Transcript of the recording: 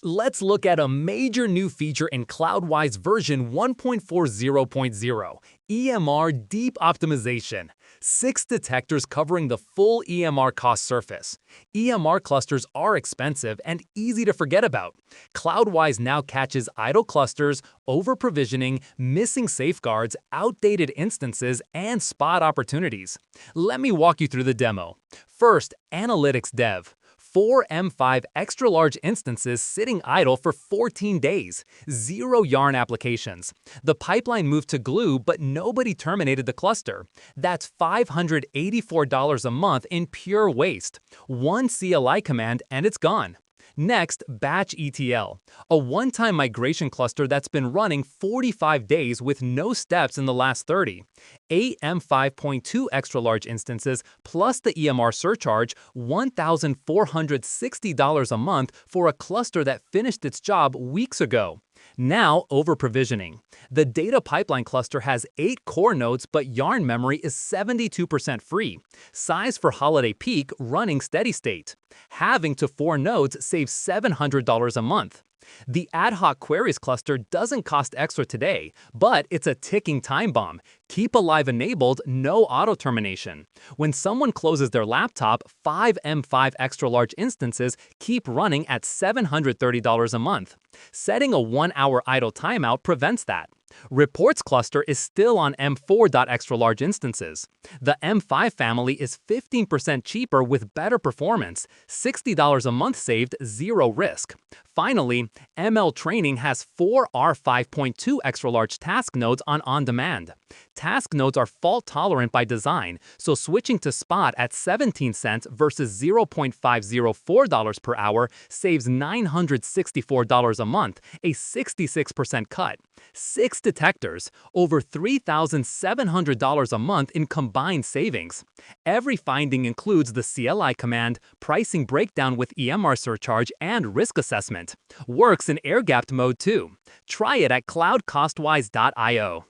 Let's look at a major new feature in CloudWise version 1.40.0, EMR Deep Optimization. 6 detectors covering the full EMR cost surface. EMR clusters are expensive and easy to forget about. CloudWise now catches idle clusters, over-provisioning, missing safeguards, outdated instances, and spot opportunities. Let me walk you through the demo. First, Analytics Dev. 4 M5 extra-large instances sitting idle for 14 days. 0 yarn applications. The pipeline moved to Glue, but nobody terminated the cluster. That's $584 a month in pure waste. One CLI command and it's gone. Next, Batch ETL, a one-time migration cluster that's been running 45 days with no steps in the last 30. 8 M5.2 extra-large instances plus the EMR surcharge, $1,460 a month for a cluster that finished its job weeks ago. Now, over-provisioning. The data pipeline cluster has 8 core nodes, but yarn memory is 72% free. Size for holiday peak, running steady state. Having to 4 nodes saves $700 a month. The ad hoc queries cluster doesn't cost extra today, but it's a ticking time bomb. Keep alive enabled, no auto-termination. When someone closes their laptop, 5 M5 extra-large instances keep running at $730 a month. Setting a 1-hour idle timeout prevents that. Reports cluster is still on M4.extra-large instances. The M5 family is 15% cheaper with better performance, $60 a month saved, 0 risk. Finally, ML Training has 4 R5.2 extra-large task nodes on on-demand. Task nodes are fault-tolerant by design, so switching to Spot at 17 cents versus $0.504 per hour saves $964 a month, a 66% cut. 6 detectors, over $3,700 a month in combined savings. Every finding includes the CLI command, pricing breakdown with EMR surcharge, and risk assessment. Works in air-gapped mode too. Try it at cloudcostwise.io.